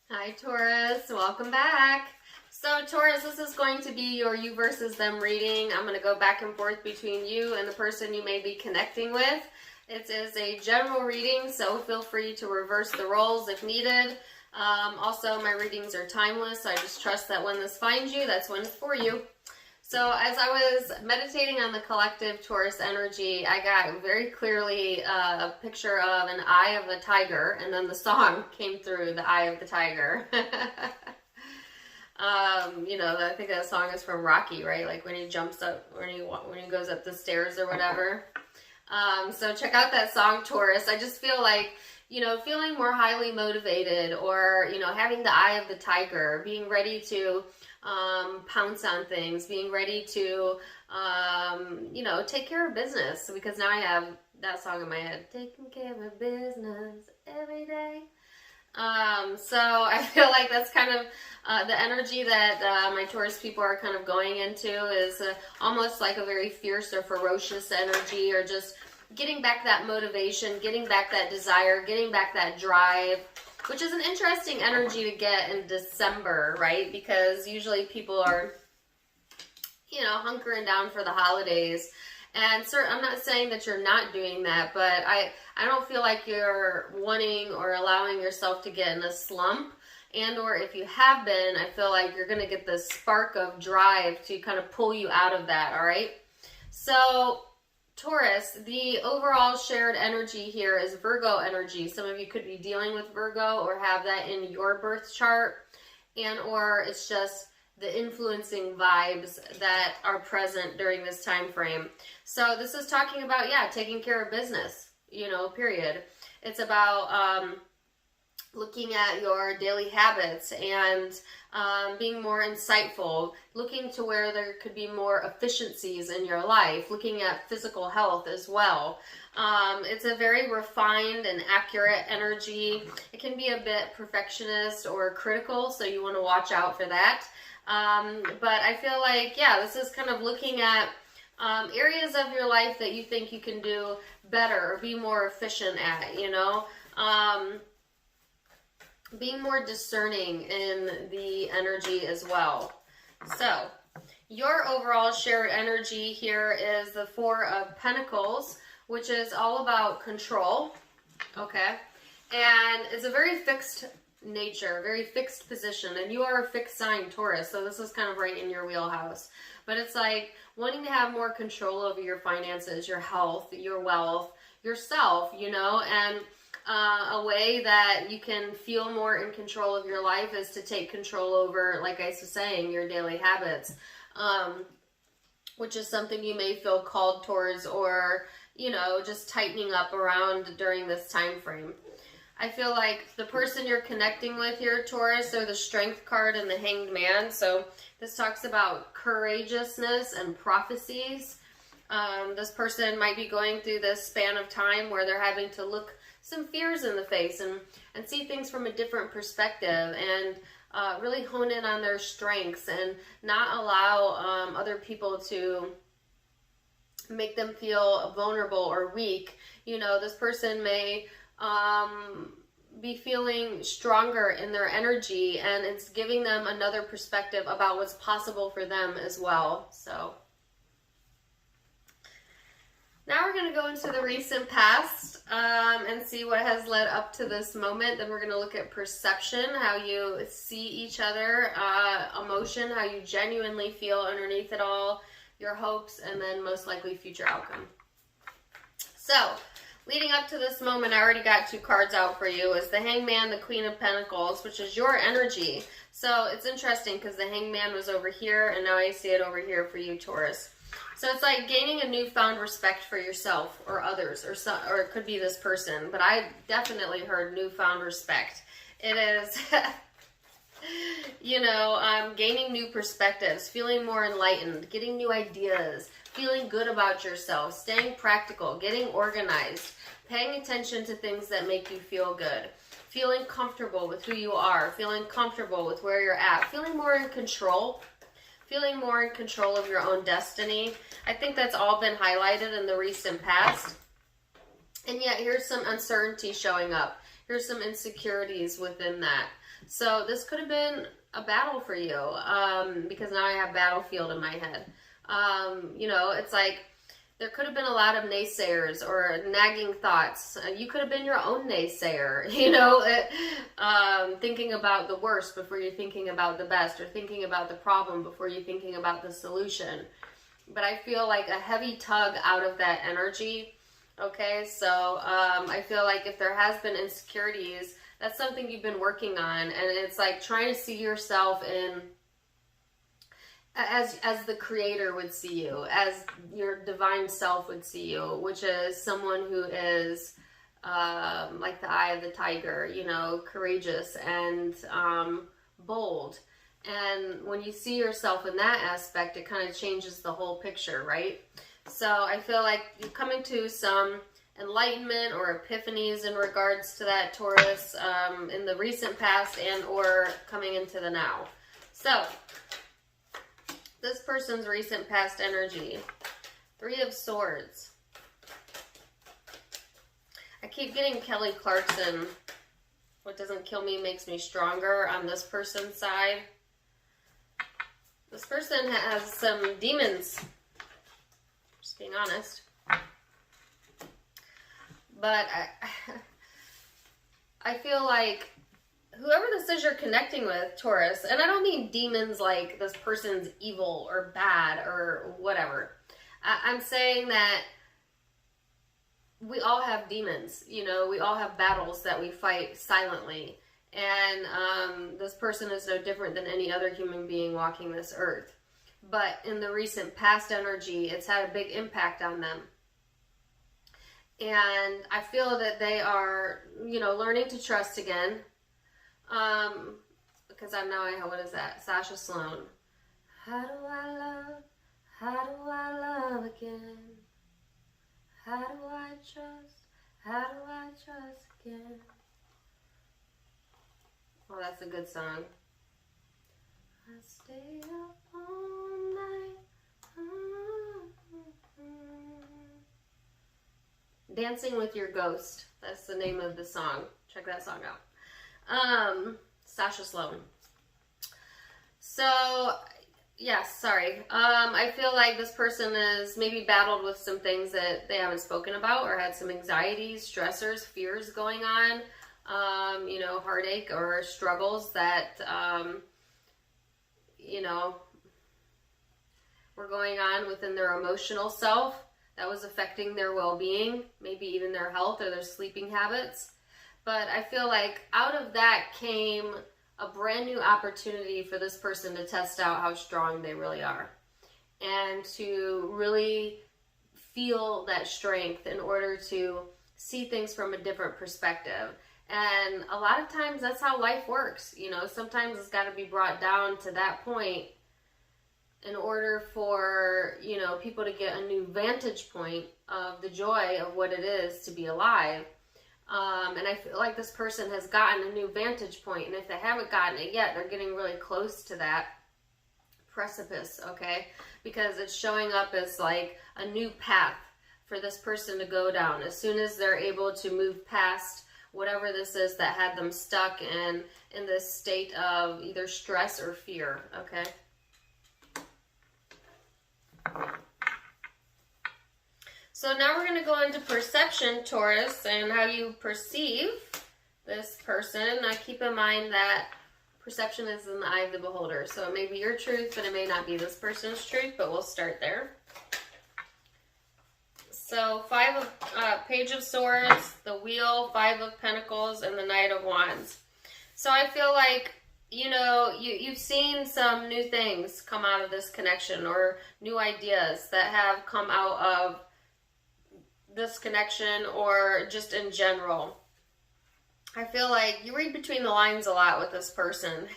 Hi Taurus, welcome back. So Taurus, this is going to be your you versus them reading. I'm going to go back and forth between you and the person you may be connecting with. It is a general reading, so feel free to reverse the roles if needed. Also, my readings are timeless, so I just trust that when this finds you, that's when it's for you. So as I was meditating on the collective Taurus energy, I got very clearly a picture of an eye of a tiger, and then the song came through, the eye of the tiger. I think that song is from Rocky, right? Like when he jumps up, when he goes up the stairs or whatever. So check out that song, Taurus. I just feel like, feeling more highly motivated, or, having the eye of the tiger, being ready to pounce on things, being ready to, take care of business, because now I have that song in my head, taking care of business every day. So I feel like that's kind of the energy that my Taurus people are kind of going into, is almost like a very fierce or ferocious energy, or just getting back that motivation, getting back that desire, getting back that drive, which is an interesting energy to get in December, right? Because usually people are, hunkering down for the holidays. And I'm not saying that you're not doing that, but I don't feel like you're wanting or allowing yourself to get in a slump. And or if you have been, I feel like you're going to get this spark of drive to kind of pull you out of that, all right? So Taurus, the overall shared energy here is Virgo energy. Some of you could be dealing with Virgo or have that in your birth chart, and or it's just the influencing vibes that are present during this time frame. So this is talking about, taking care of business, period. It's about looking at your daily habits and being more insightful, looking to where there could be more efficiencies in your life, looking at physical health as well. It's a very refined and accurate energy. It can be a bit perfectionist or critical, so you want to watch out for that. But I feel like, this is kind of looking at areas of your life that you think you can do better or be more efficient at, being more discerning in the energy as well. So your overall shared energy here is the Four of Pentacles, which is all about control, okay? And it's a very fixed nature, very fixed position, and you are a fixed sign, Taurus, so this is kind of right in your wheelhouse. But it's like wanting to have more control over your finances, your health, your wealth, yourself, and a way that you can feel more in control of your life is to take control over, like I was saying, your daily habits, which is something you may feel called towards, or, just tightening up around during this time frame. I feel like the person you're connecting with here, Taurus, are the Strength card and the Hanged Man. So this talks about courageousness and prophecies. This person might be going through this span of time where they're having to look some fears in the face and see things from a different perspective, and really hone in on their strengths and not allow other people to make them feel vulnerable or weak. This person may be feeling stronger in their energy, and it's giving them another perspective about what's possible for them as well. So now we're going to go into the recent past and see what has led up to this moment. Then we're going to look at perception, how you see each other, emotion, how you genuinely feel underneath it all, your hopes, and then most likely future outcome. So leading up to this moment, I already got two cards out for you, is the Hangman, the Queen of Pentacles, which is your energy. So it's interesting because the Hangman was over here, and now I see it over here for you, Taurus. So it's like gaining a newfound respect for yourself or others, or it could be this person, but I definitely heard newfound respect. It is, gaining new perspectives, feeling more enlightened, getting new ideas, feeling good about yourself, staying practical, getting organized, paying attention to things that make you feel good, feeling comfortable with who you are, feeling comfortable with where you're at, feeling more in control. Feeling more in control of your own destiny. I think that's all been highlighted in the recent past. And yet here's some uncertainty showing up. here's some insecurities within that. So this could have been a battle for you, because now I have battlefield in my head. You know, it's like there could have been a lot of naysayers or nagging thoughts. You could have been your own naysayer, you know, thinking about the worst before you're thinking about the best, or thinking about the problem before you're thinking about the solution. But I feel like a heavy tug out of that energy. Okay, so I feel like if there has been insecurities, that's something you've been working on, and it's like trying to see yourself in as the creator would see you, as your divine self would see you, which is someone who is like the eye of the tiger, you know, courageous and bold. And when you see yourself in that aspect, it kind of changes the whole picture, right? So I feel like you're coming to some enlightenment or epiphanies in regards to that, Taurus, in the recent past and or coming into the now. So this person's recent past energy, 3 of Swords. I keep getting Kelly Clarkson, what doesn't kill me makes me stronger on this person's side. This person has some demons, just being honest. But I feel like whoever this is you're connecting with, Taurus, and I don't mean demons like this person's evil or bad or whatever. I'm saying that we all have demons, you know, we all have battles that we fight silently. And this person is no different than any other human being walking this earth. But in the recent past energy, it's had a big impact on them. And I feel that they are, you know, learning to trust again. Because I know what is that? Sasha Sloan. How do I love again? How do I trust again? Oh, that's a good song. I stay up all night. Dancing with Your Ghost. That's the name of the song. Check that song out. Sasha Sloan. So, yes, sorry. I feel like this person has maybe battled with some things that they haven't spoken about, or had some anxieties, stressors, fears going on. You know, heartache or struggles that, you know, were going on within their emotional self that was affecting their well-being, maybe even their health or their sleeping habits. But I feel like out of that came a brand new opportunity for this person to test out how strong they really are, and to really feel that strength in order to see things from a different perspective. And a lot of times that's how life works. You know, sometimes it's got to be brought down to that point in order for, you know, people to get a new vantage point of the joy of what it is to be alive. And I feel like this person has gotten a new vantage point, and if they haven't gotten it yet, they're getting really close to that precipice, okay? Because it's showing up as like a new path for this person to go down as soon as they're able to move past whatever this is that had them stuck in this state of either stress or fear, okay? So now we're going to go into perception, Taurus, and how you perceive this person. Now keep in mind that perception is in the eye of the beholder. So it may be your truth, but it may not be this person's truth, but we'll start there. So Page of Swords, the Wheel, 5 of Pentacles, and the Knight of Wands. So I feel like, you know, you've seen some new things come out of this connection, or new ideas that have come out of this connection, or just in general. I feel like you read between the lines a lot with this person.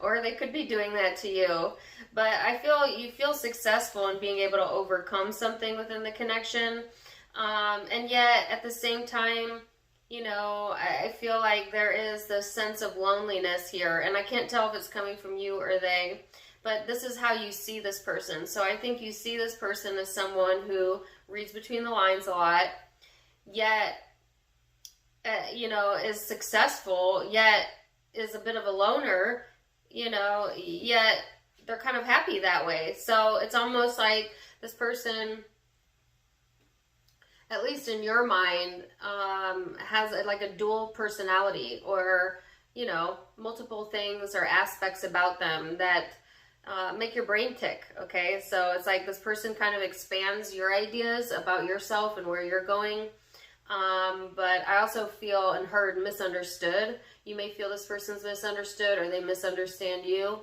Or they could be doing that to you. But I feel you feel successful in being able to overcome something within the connection. And yet, at the same time, you know, I feel like there is this sense of loneliness here. And I can't tell if it's coming from you or they. But this is how you see this person. So I think you see this person as someone who reads between the lines a lot. Yet, you know, is successful, yet is a bit of a loner, you know, yet they're kind of happy that way. So it's almost like this person, at least in your mind, has like a dual personality, or, you know, multiple things or aspects about them that make your brain tick. Okay, so it's like this person kind of expands your ideas about yourself and where you're going. But I also feel and heard misunderstood. You may feel this person's misunderstood, or they misunderstand you.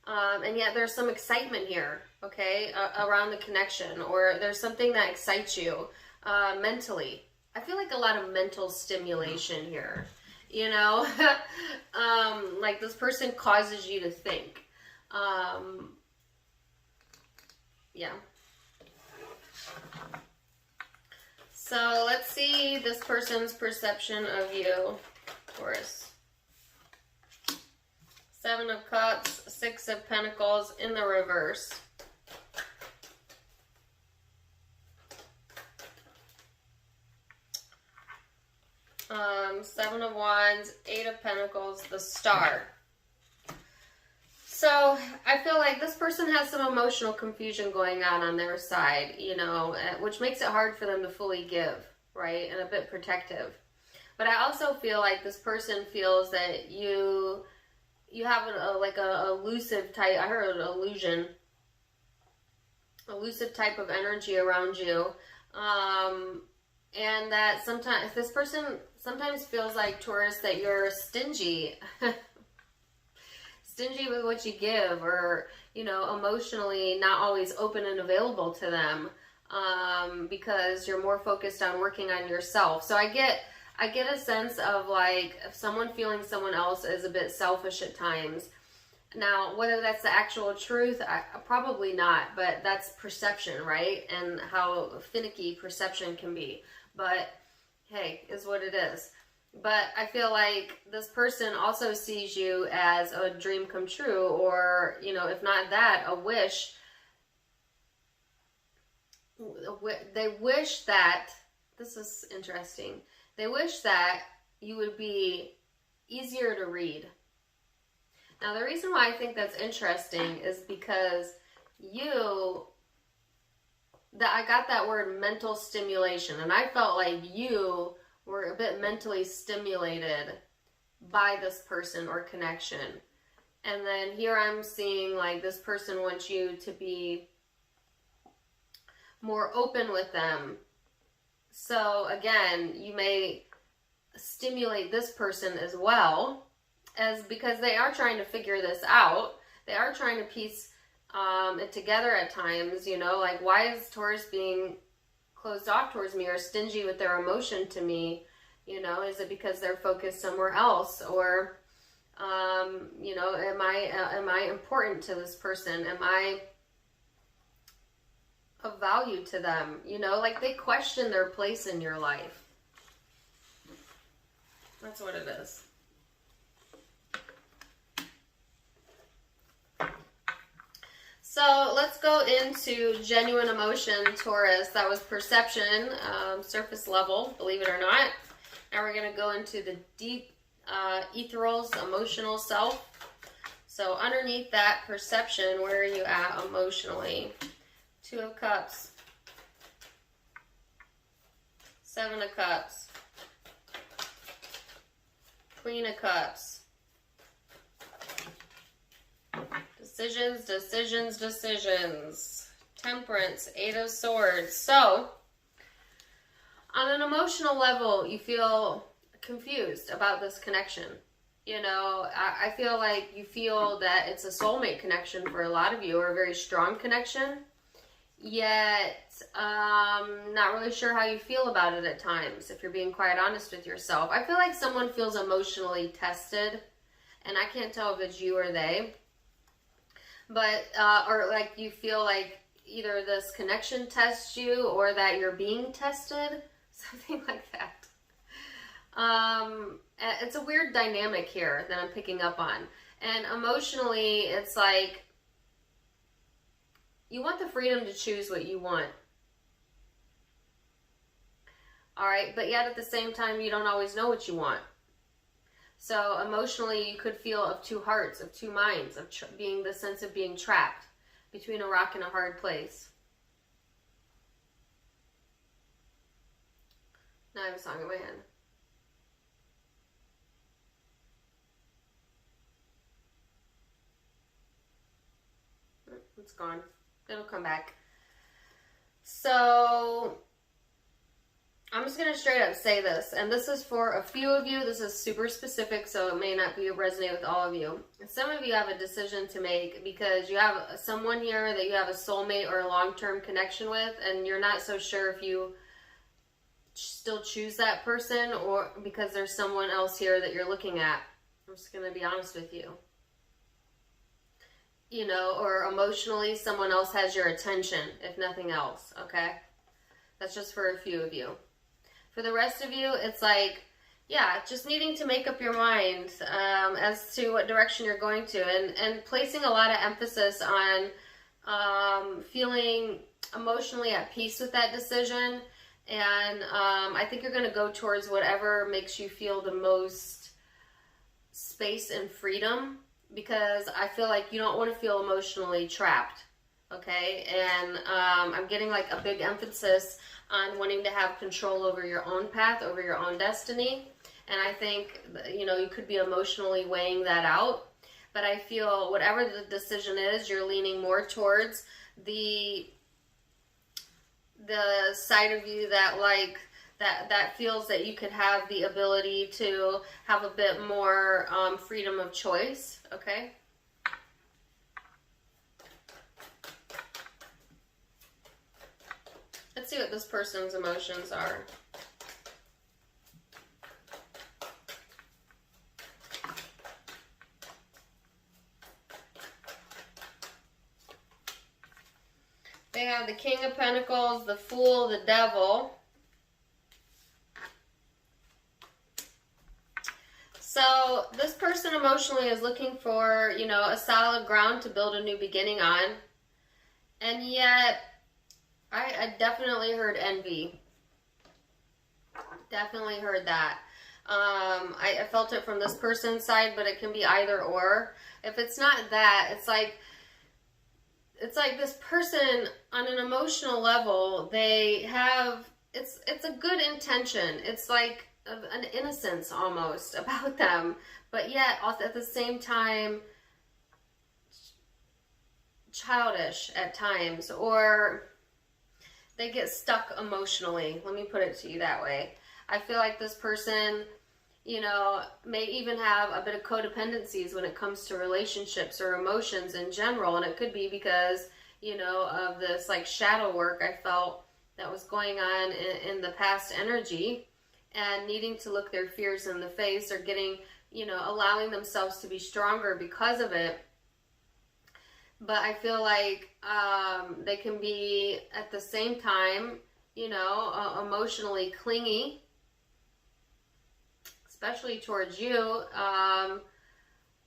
And yet there's some excitement here, okay, around the connection, or there's something that excites you mentally. I feel like a lot of mental stimulation here, you know, like this person causes you to think. Yeah. So let's see this person's perception of you, Taurus. 7 of Cups, 6 of Pentacles in the reverse. Seven of Wands, 8 of Pentacles, the Star. So I feel like this person has some emotional confusion going on their side, you know, which makes it hard for them to fully give, right? And a bit protective. But I also feel like this person feels that you have like a elusive type, I heard illusion, elusive type of energy around you. And that sometimes, this person sometimes feels like, Taurus, that you're stingy. Stingy with what you give, or, you know, emotionally not always open and available to them, because you're more focused on working on yourself. So I get a sense of like someone feeling someone else is a bit selfish at times. Now, whether that's the actual truth, probably not, but that's perception, right? And how finicky perception can be. But hey, is what it is. But I feel like this person also sees you as a dream come true, or, you know, if not that, a wish. They wish that, this is interesting, they wish that you would be easier to read. Now, the reason why I think that's interesting is because I got that word mental stimulation, and I felt like you were a bit mentally stimulated by this person or connection. And then here I'm seeing like this person wants you to be more open with them. So again, you may stimulate this person as well, as because they are trying to figure this out. They are trying to piece it together at times, you know, like, why is Taurus being closed off towards me or stingy with their emotion to me? You know, is it because they're focused somewhere else, or you know, am I important to this person? Am I of value to them? You know, like they question their place in your life. That's what it is. So let's go into genuine emotion, Taurus. That was perception, surface level, believe it or not. Now we're going to go into the deep ethereal, emotional self. So underneath that perception, where are you at emotionally? 2 of Cups. 7 of Cups. Queen of Cups. Decisions, decisions, decisions. Temperance, 8 of Swords. So, on an emotional level, you feel confused about this connection. You know, I feel like you feel that it's a soulmate connection for a lot of you, or a very strong connection. Yet, not really sure how you feel about it at times, if you're being quite honest with yourself. I feel like someone feels emotionally tested, and I can't tell if it's you or they. But, or like you feel like either this connection tests you, or that you're being tested, something like that. It's a weird dynamic here that I'm picking up on. And emotionally, it's like you want the freedom to choose what you want. All right, but yet at the same time, you don't always know what you want. So emotionally, you could feel of two hearts, of two minds, of being the sense of being trapped between a rock and a hard place. Now I have a song in my head. It's gone. It'll come back. So I'm just going to straight up say this, and this is for a few of you. This is super specific, so it may not be resonate with all of you. Some of you have a decision to make because you have someone here that you have a soulmate or a long-term connection with, and you're not so sure if you still choose that person or because there's someone else here that you're looking at. I'm just going to be honest with you. You know, or emotionally, someone else has your attention, if nothing else, okay? That's just for a few of you. For the rest of you, it's like, yeah, just needing to make up your mind as to what direction you're going to, and placing a lot of emphasis on feeling emotionally at peace with that decision, and I think you're going to go towards whatever makes you feel the most space and freedom, because I feel like you don't want to feel emotionally trapped, okay? And I'm getting like a big emphasis on wanting to have control over your own path, over your own destiny. And I think, you know, you could be emotionally weighing that out. But I feel whatever the decision is, you're leaning more towards the side of you that like, that feels that you could have the ability to have a bit more freedom of choice, okay? Let's see what this person's emotions are. They have the King of Pentacles, the Fool, the Devil. So this person emotionally is looking for, you know, a solid ground to build a new beginning on. And yet, I definitely heard envy. Definitely heard that. I felt it from this person's side, but it can be either or. If it's not that, it's like this person on an emotional level, they have, it's a good intention. It's like an innocence almost about them, but yet at the same time childish at times, or they get stuck emotionally. Let me put it to you that way. I feel like this person, you know, may even have a bit of codependencies when it comes to relationships or emotions in general, and it could be because, you know, of this like shadow work I felt that was going on in the past energy, and needing to look their fears in the face, or getting, you know, allowing themselves to be stronger because of it. But I feel like they can be at the same time, you know, emotionally clingy, especially towards you,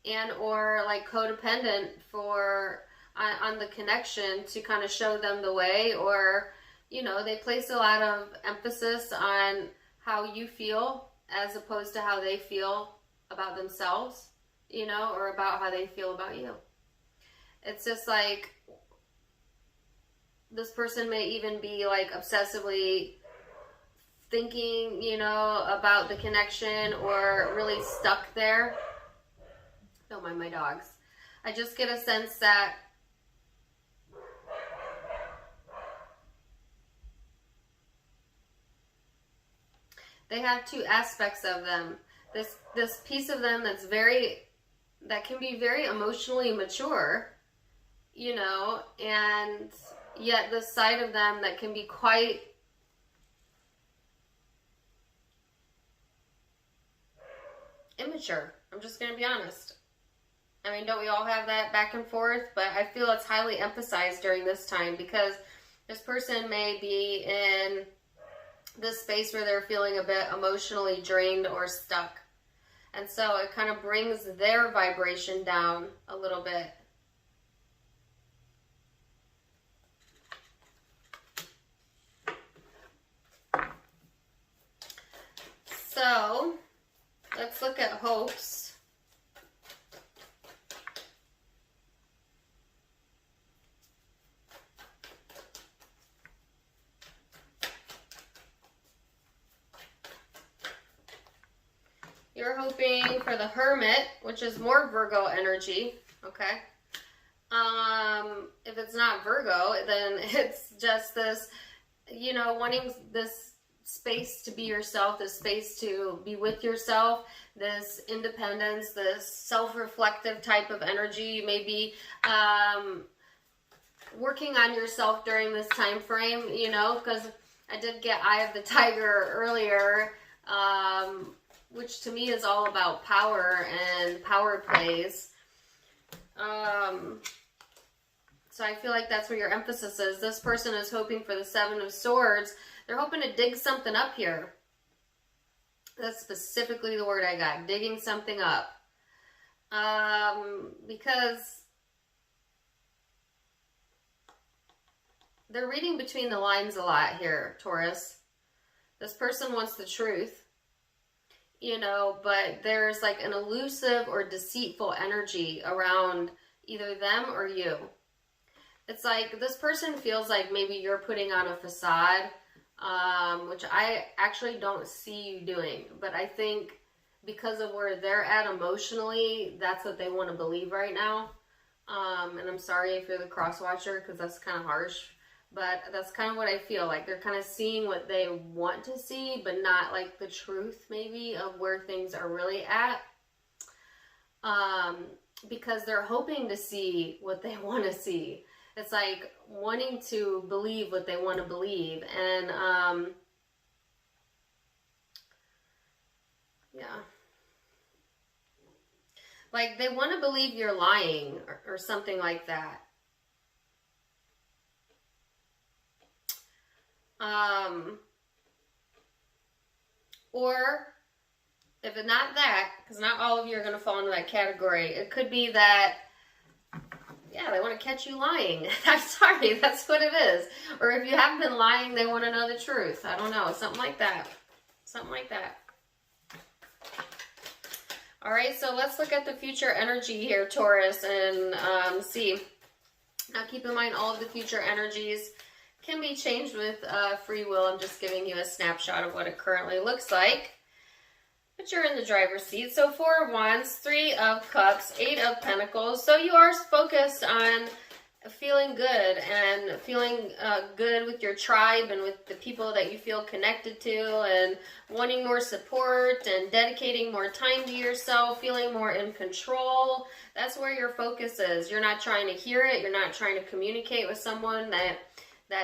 and or like codependent on the connection to kind of show them the way, or, you know, they place a lot of emphasis on how you feel as opposed to how they feel about themselves, you know, or about how they feel about you. It's just like this person may even be like obsessively thinking, you know, about the connection, or really stuck there. Don't mind my dogs. I just get a sense that they have two aspects of them. This piece of them that can be very emotionally mature, you know, and yet the side of them that can be quite immature. I'm just going to be honest. I mean, don't we all have that back and forth? But I feel it's highly emphasized during this time, because this person may be in this space where they're feeling a bit emotionally drained or stuck. And so it kind of brings their vibration down a little bit. hoping for the Hermit, which is more Virgo energy, okay? If it's not Virgo, then it's just this, you know, wanting this space to be yourself, this space to be with yourself, this independence, this self-reflective type of energy. Maybe working on yourself during this time frame, you know, because I did get Eye of the Tiger earlier, which to me is all about power and power plays. So I feel like that's where your emphasis is. This person is hoping for the Seven of Swords. They're hoping to dig something up here. That's specifically the word I got, digging something up. Because they're reading between the lines a lot here, Taurus. This person wants the truth, you know, but there's like an elusive or deceitful energy around either them or you. It's like this person feels like maybe you're putting on a facade, which I actually don't see you doing. But I think because of where they're at emotionally, that's what they want to believe right now. And I'm sorry if you're the cross watcher, because that's kind of harsh. But that's kind of what I feel like. They're kind of seeing what they want to see, but not like the truth maybe of where things are really at. Because they're hoping to see what they want to see. It's like wanting to believe what they want to believe. And, yeah. Like they want to believe you're lying or something like that. Or if it's not that, because not all of you are going to fall into that category, it could be that, yeah, they want to catch you lying. I'm sorry, that's what it is. Or if you have been lying, they want to know the truth. I don't know, something like that. Something like that. All right, so let's look at the future energy here, Taurus, and see. Now, keep in mind, all of the future energies can be changed with free will. I'm just giving you a snapshot of what it currently looks like. But you're in the driver's seat. So 4 of Wands, 3 of Cups, 8 of Pentacles. So you are focused on feeling good and feeling good with your tribe and with the people that you feel connected to, and wanting more support and dedicating more time to yourself, feeling more in control. That's where your focus is. You're not trying to hear it. You're not trying to communicate with someone that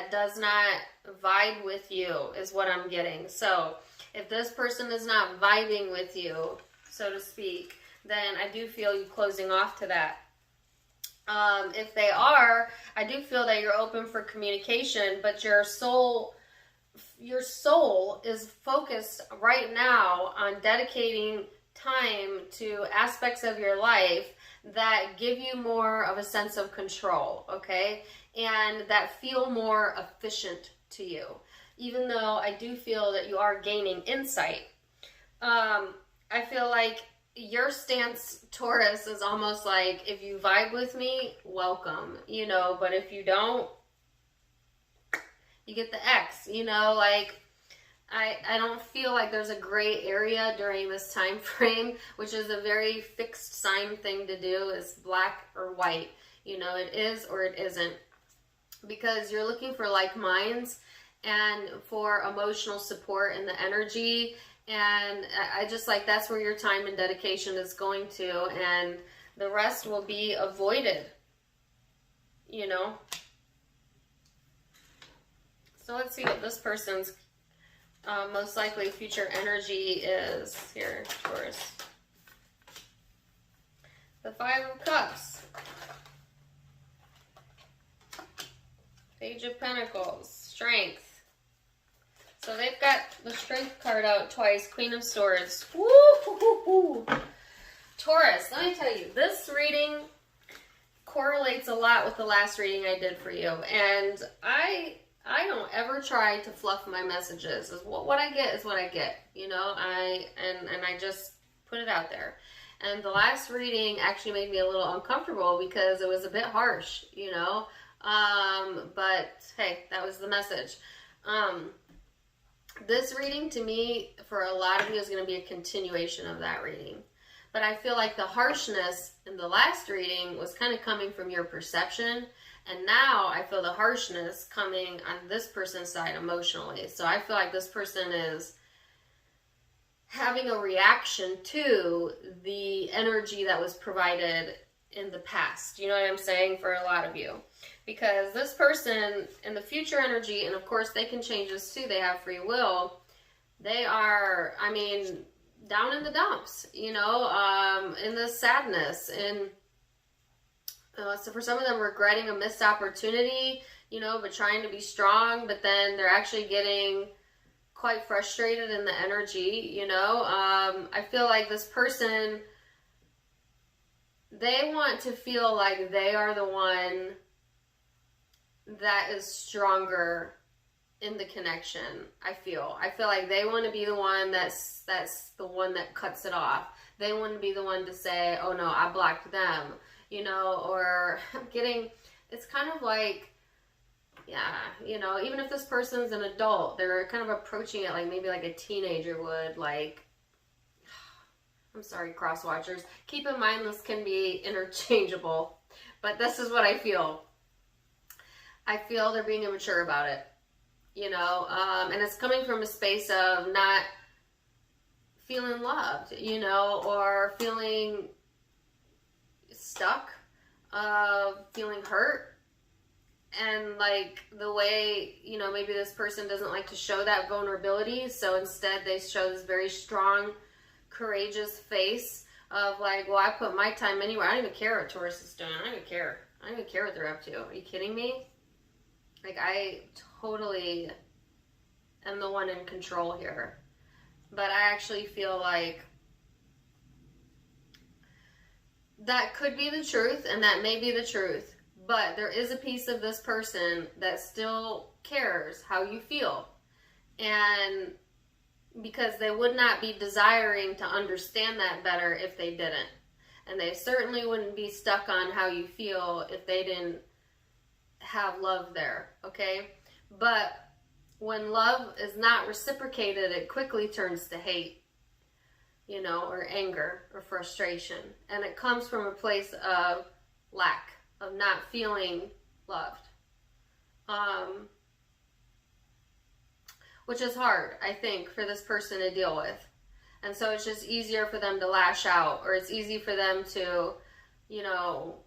does not vibe with you, is what I'm getting. So if this person is not vibing with you, so to speak, then I do feel you closing off to that. If they are, I do feel that you're open for communication, but your soul is focused right now on dedicating time to aspects of your life that give you more of a sense of control, okay? And that feel more efficient to you. Even though I do feel that you are gaining insight. I feel like your stance, Taurus, is almost like, if you vibe with me, welcome, you know, but if you don't, you get the X, you know, like, I don't feel like there's a gray area during this time frame, which is a very fixed sign thing to do, is black or white, you know, it is or it isn't, because you're looking for like minds and for emotional support and the energy. And I just like, that's where your time and dedication is going to, and the rest will be avoided, you know. So let's see what this person's most likely future energy is here, Taurus. The 5 of Cups. Page of Pentacles. Strength. So they've got the Strength card out twice. Queen of Swords. Woo! Taurus, let me tell you, this reading correlates a lot with the last reading I did for you. And I don't ever try to fluff my messages. What I get is what I get. You know, I just put it out there. And the last reading actually made me a little uncomfortable because it was a bit harsh, you know. But hey, that was the message. This reading to me, for a lot of you, is going to be a continuation of that reading. But I feel like the harshness in the last reading was kind of coming from your perception. And now I feel the harshness coming on this person's side emotionally. So I feel like this person is having a reaction to the energy that was provided in the past. You know what I'm saying? For a lot of you. Because this person in the future energy, and of course they can change this too, they have free will, they are, I mean, down in the dumps, you know, in the sadness, and so for some of them regretting a missed opportunity, you know, but trying to be strong, but then they're actually getting quite frustrated in the energy, you know. I feel like this person, they want to feel like they are the one that is stronger in the connection. I feel like they want to be the one that's the one that cuts it off. They want to be the one to say, oh no, I blocked them, you know, or it's kind of like, yeah, you know, even if this person's an adult, they're kind of approaching it like maybe like a teenager would, like, I'm sorry, cross watchers, keep in mind this can be interchangeable, but this is what I feel. I feel they're being immature about it, you know, and it's coming from a space of not feeling loved, you know, or feeling stuck, feeling hurt, and like the way, you know, maybe this person doesn't like to show that vulnerability, so instead they show this very strong, courageous face of like, well, I put my time anywhere. I don't even care what Taurus is doing. I don't even care. I don't even care what they're up to. Are you kidding me? Like, I totally am the one in control here. But I actually feel like that could be the truth, and that may be the truth. But there is a piece of this person that still cares how you feel. And because they would not be desiring to understand that better if they didn't. And they certainly wouldn't be stuck on how you feel if they didn't have love there, okay? But when love is not reciprocated, it quickly turns to hate, you know, or anger or frustration. And it comes from a place of lack, of not feeling loved. Which is hard, I think, for this person to deal with. And so it's just easier for them to lash out, or it's easy for them to, you know,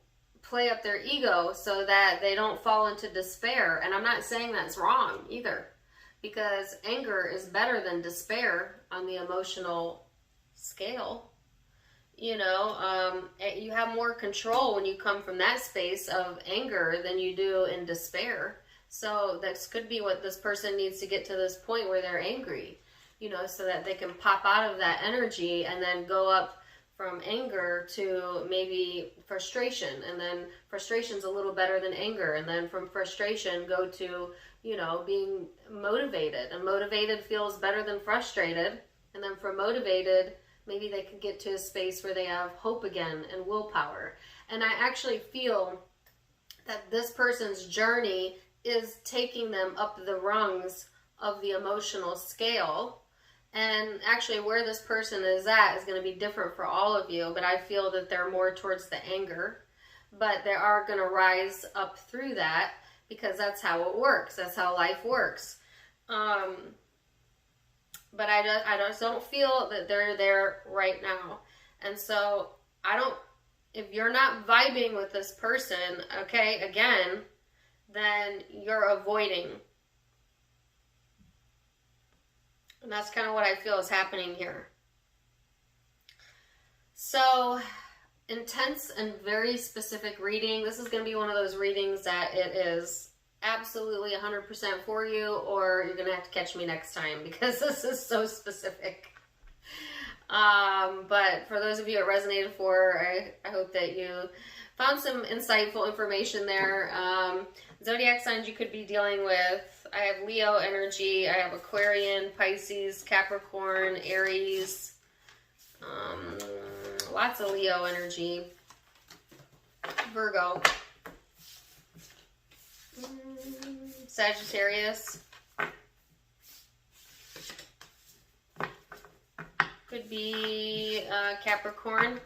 play up their ego so that they don't fall into despair. And I'm not saying that's wrong either, because anger is better than despair on the emotional scale. You know, you have more control when you come from that space of anger than you do in despair. So this could be what this person needs to get to, this point where they're angry, you know, so that they can pop out of that energy and then go up from anger to maybe frustration, and then frustration's a little better than anger, and then from frustration go to, you know, being motivated, and motivated feels better than frustrated, and then from motivated maybe they can get to a space where they have hope again and willpower. And I actually feel that this person's journey is taking them up the rungs of the emotional scale. And actually where this person is at is going to be different for all of you, but I feel that they're more towards the anger. But they are going to rise up through that, because that's how it works. That's how life works. But I just don't feel that they're there right now. And so if you're not vibing with this person, okay, again, then you're avoiding. And that's kind of what I feel is happening here. So, intense and very specific reading. This is going to be one of those readings that it is absolutely 100% for you, or you're going to have to catch me next time, because this is so specific. But for those of you it resonated for, I hope that you found some insightful information there. Zodiac signs you could be dealing with. I have Leo energy. I have Aquarian, Pisces, Capricorn, Aries. Lots of Leo energy. Virgo. Sagittarius. could be Capricorn.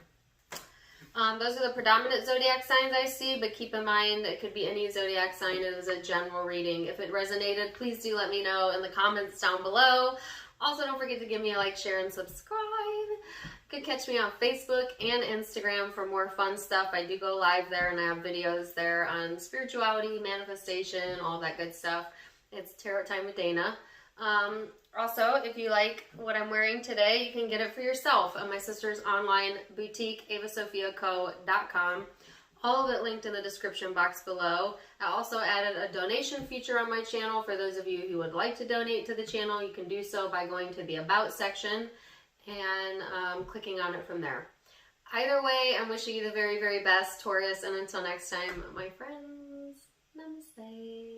Those are the predominant zodiac signs I see, but keep in mind it could be any zodiac sign. It is a general reading. If it resonated, please do let me know in the comments down below. Also, don't forget to give me a like, share, and subscribe. You can catch me on Facebook and Instagram for more fun stuff. I do go live there, and I have videos there on spirituality, manifestation, all that good stuff. It's Tarot Time with Dana. Also, if you like what I'm wearing today, you can get it for yourself at my sister's online boutique, avasophiaco.com. All of it linked in the description box below. I also added a donation feature on my channel. For those of you who would like to donate to the channel, you can do so by going to the About section and clicking on it from there. Either way, I'm wishing you the very, very best, Taurus, and until next time, my friends, namaste.